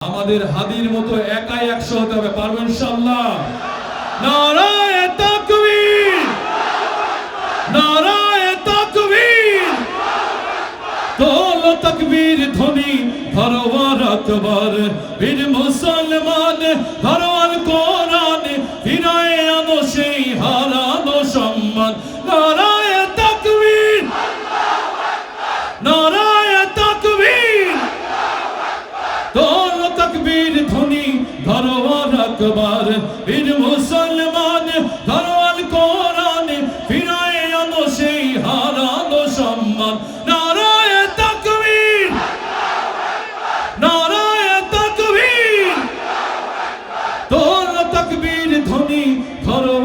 আমাদের হাদির মতো একাই 100 হতে হবে, পারবো ইনশাআল্লাহ। নারায়ে তাকবীর, নারায়ে তাকবীর, তোল তাকবীর ধ্বনি ধরো আকবার, বীর মুসলমান ধরো আল কোরআন, ফিরায়ে আনো সেই হারানো সম্মান। নারায়ে তাকবীর, নারায়ে তাকবীর, তোল তাকবীর ধ্বনি ধরো আকবার, বীর মুসলমান ধরো আল কোরআন, ফিরায়ে আনো সেই হারানো সম্মান। নারায়ে তাকবীর, নারায়ে তাকবীর, তোল তাকবীর ধ্বনি ধরো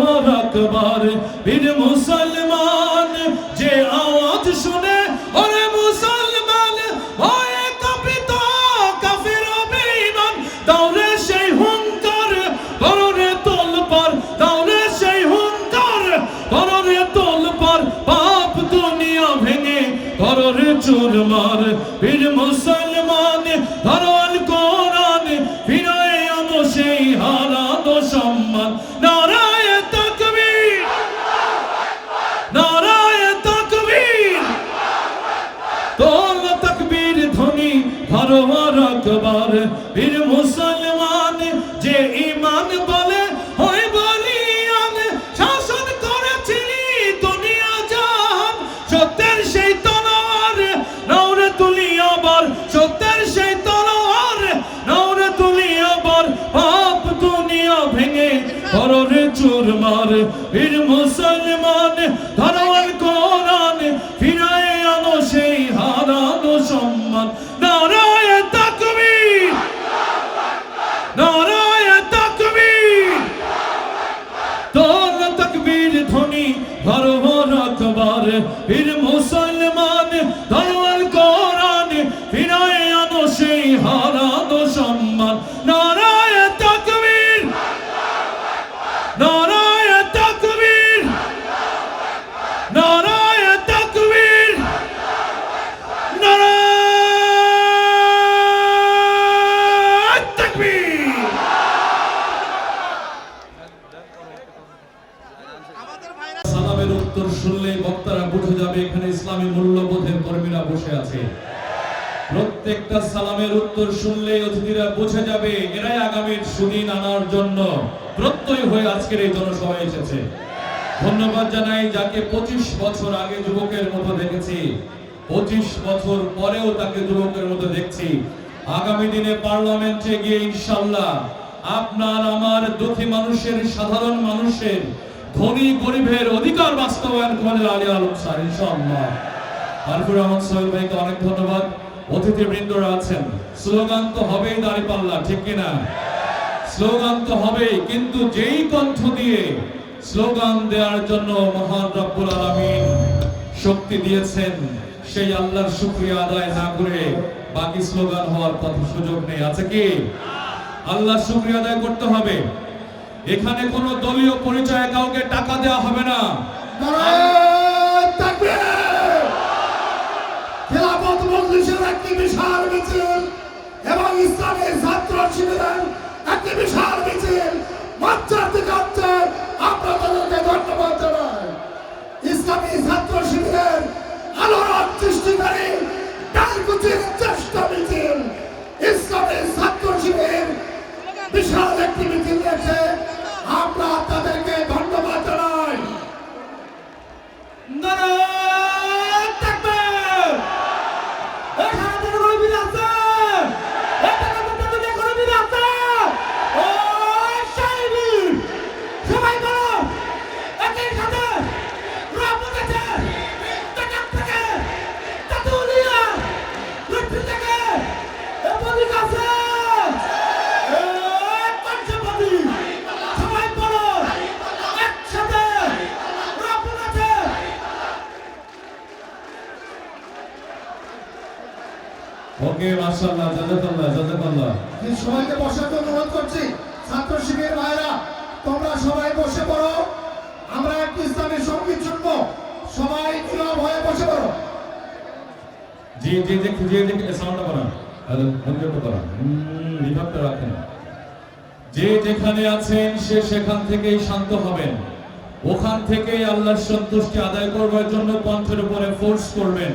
আকবার, বীর মুসলমান। যে আওয়াজ শুনে ওরে মুসলমান ভয়ে কাঁপিত কাফির বেঈমান, দাওরে সেই হুঙ্কার কররে তোলপার, দাওরে সেই হুঙ্কার কররে তোলপার, পাপ দুনিয়া ভেঙে কররে চুরমার। বীর মুসলমান ধরো আল কোরআন, ফিরায়ে আনো সেই হারানো সম্মান। নারায়ে তাকবীর, নারায়ে তাকবীর, তোল তাকবীর ধ্বনি ধরো আকবার, বীর মুসলমান। যে ঈমান বলে হয় বলিয়ান, শাসন করেছিলি দুনিয়া জাহান, সত্যের সেই তলোয়ার নাওরে তুলি আবার, সত্যের সেই তলোয়ার নাওরে তুলি আবার, পাপ দুনিয়া ভেঙে কররে চুরমার। বীর মুসলমান ধরো আল কোরআন, ফিরায়ে আনো সেই হারানো সম্মান। নারায়ে তাকবীর, নারায়ে তাকবীর, তোল তাকবীর ধ্বনি ধরো আকবার, বীর মুসলমান ধরো আল কোরআন, ফিরায়ে আনো সেই হারানো সম্মান। নারায়ে তাকবীর, নারায়ে তাকবীর, নারায়ে তাকবীর, নারায়ে তাকবীর। সালামের উত্তর শুনলেই বক্তারা বুঝে যাবে এখানে ইসলামী মূল্যবোধের কর্মীরা বসে আছে। প্রত্যেকটা সালামের উত্তর শুনলেই অতিথিরা বুঝে যাবে এরাই আগামীর সুদিন আনার জন্য প্রত্যয় হয়ে আজকের এই জনসভায় এসেছে। ধন্যবাদ জানাই যাকে 25 বছর আগে যুবকের মতো দেখেছি, 25 বছর পরেও তাকে যুবকের মতো দেখছি। আগামী দিনে পার্লামেন্টে গিয়ে ইনশাআল্লাহ আপনার আমার দুঃখী মানুষের, সাধারণ মানুষের, ধনী গরিবের অধিকার বাস্তবায়ন করেন আলী আলম স্যার ইনশাআল্লাহ। আরফুর রহমান সোহেল ভাইকে অনেক ধন্যবাদ। অতিথিবৃন্দরা আছেন, স্লোগান তো হবেই দাঁড়িপাল্লা, ঠিক কিনা? স্লোগান তো হবেই, কিন্তু যেই কণ্ঠ দিয়ে স্লোগান দেওয়ার জন্য মহান রব্বুল আলামিন শক্তি দিয়েছেন, সেই আল্লাহর শুকরিয়া আদায় না করে বাকি স্লোগান হওয়ার পথ সুযোগ নেই। আছে কি? আল্লাহর শুকরিয়া আদায় করতে হবে। এখানে কোনো দলীয় পরিচয়ে কাউকে টাকা দেওয়া হবে না। নারায়ে তাকবীর, খেলাফত মজলিসের একটি বিশাল মিছিল এবং ইসলামী ছাত্র শিবিরের একটি বিশাল মিছিল মঞ্চের দিকে হচ্ছে। আমরা তাদেরকে ধন্যবাদ জানাই। ইসলামী ছাত্র শিবিরের আলোড়ন সৃষ্টিকারী ডালকুচির চেষ্টা মিছিল, ইসলামী ছাত্র শিবির বিশাল একটি মিছিল দেখে আমরা তাদেরকে ধন্যবাদ জানাই। নারায়ে তাকবীর। এখানে তো কোনো বিল আছে, এখানে তো কোনো বিল আছে। ও শাইবি সবাই বলো একই সাথে রহমত আছে, তাকাত থেকে তাতুলিয়া লুটফি থেকে এপলি কাছে পঞ্চপতি সবাই বলো একসাথে রহমত আছে। ওকে মাশাআল্লাহ, জাযাকাল্লাহ জাযাকাল্লাহ। এই সবাইকে বসার জন্য অনুরোধ করছি। ছাত্র শিবির ভাইরা তোমরা সবাই বসে পড়ো, আমরা একটি ইসলামী সঙ্গীত শুনবো। সবাই নীরব হয়ে বসে পড়ো। জি জি দেখি সাউন্ডটা বাড়ান। বিভাগটা রাখেন। যে যেখানে আছেন সে সেখান থেকেই শান্ত হবেন, ওখান থেকেই আল্লাহর সন্তুষ্টি আদায় করবার জন্য কণ্ঠের উপরে ফোর্স করবেন,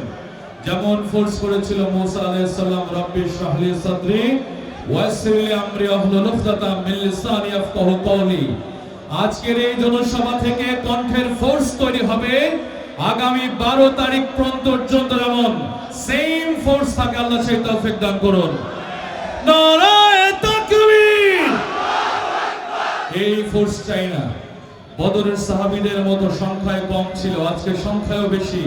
যেমন ফোর্স করেছিল মুসা আলাইহিস সালাম, রব্বি ইশরাহ লি সাদরি ওয়াসসির লি আমরি ওয়াহলুল উকদাতাম মিন লিসানি ইয়াফকাহু কওলি। আজকের এই জনসভা থেকে কণ্ঠের ফোর্স তৈরি হবে, আগামী 12 তারিখ পর্যন্ত যেমন সেম ফোর্স থাকে, আল্লাহ সেই তৌফিক দান করুন। নারায়ে তাকবীর। এই ফোর্স চাই না। বদরের সাহাবীদের মতো সংখ্যায় কম ছিল, আজকে সংখ্যায়ও বেশি।